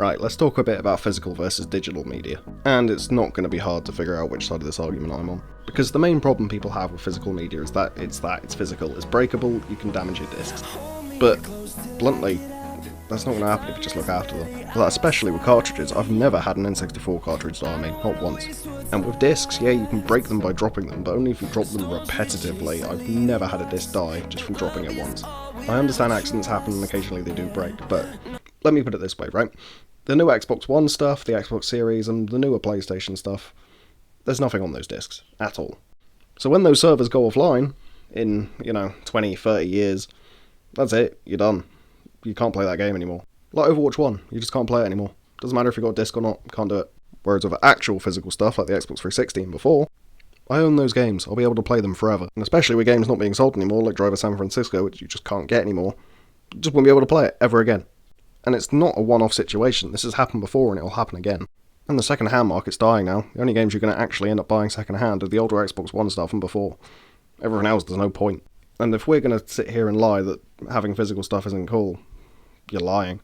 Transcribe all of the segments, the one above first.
Right, let's talk a bit about physical versus digital media. And it's not going to be hard to figure out which side of this argument I'm on. Because the main problem people have with physical media is that it's physical, it's breakable, you can damage your discs. But, bluntly, that's not going to happen if you just look after them. But especially with cartridges, I've never had an N64 cartridge die on me, not once. And with discs, yeah, you can break them by dropping them, but only if you drop them repetitively. I've never had a disc die just from dropping it once. I understand accidents happen and occasionally they do break, but let me put it this way, right? The new Xbox One stuff, the Xbox Series, and the newer PlayStation stuff, there's nothing on those discs, at all. So when those servers go offline, in, 20, 30 years, that's it, you're done. You can't play that game anymore. Like Overwatch 1, you just can't play it anymore. Doesn't matter if you've got a disc or not, can't do it. Whereas with actual physical stuff, like the Xbox 360 and before, I own those games, I'll be able to play them forever. And especially with games not being sold anymore, like Driver San Francisco, which you just can't get anymore, you just won't be able to play it ever again. And it's not a one-off situation, this has happened before and it'll happen again. And the second-hand market's dying now. The only games you're going to actually end up buying second-hand are the older Xbox One stuff and before. Everyone else, there's no point. And if we're going to sit here and lie that having physical stuff isn't cool, you're lying.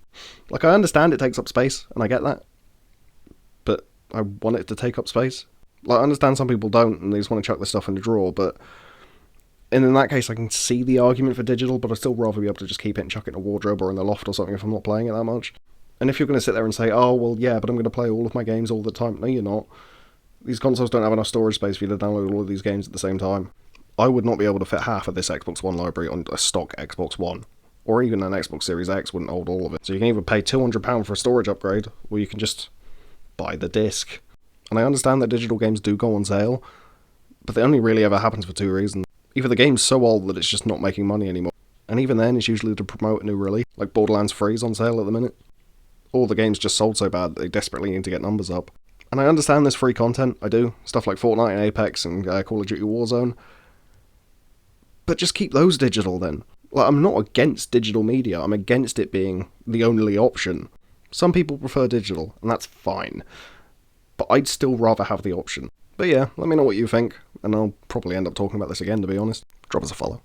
Like, I understand it takes up space, and I get that. But I want it to take up space. Like, I understand some people don't, and they just want to chuck this stuff in the drawer, but in that case, I can see the argument for digital, but I'd still rather be able to just keep it and chuck it in a wardrobe or in the loft or something if I'm not playing it that much. And if you're going to sit there and say, oh, well, yeah, but I'm going to play all of my games all the time. No, you're not. These consoles don't have enough storage space for you to download all of these games at the same time. I would not be able to fit half of this Xbox One library on a stock Xbox One. Or even an Xbox Series X wouldn't hold all of it. So you can either pay £200 for a storage upgrade, or you can just buy the disc. And I understand that digital games do go on sale, but they only really ever happens for two reasons. Either the game's so old that it's just not making money anymore, and even then it's usually to promote a new release, like Borderlands 3's on sale at the minute. Or the game's just sold so bad that they desperately need to get numbers up. And I understand there's free content, I do, stuff like Fortnite and Apex and Call of Duty Warzone. But just keep those digital then. Like, I'm not against digital media, I'm against it being the only option. Some people prefer digital, and that's fine. But I'd still rather have the option. But yeah, let me know what you think, and I'll probably end up talking about this again, to be honest. Drop us a follow.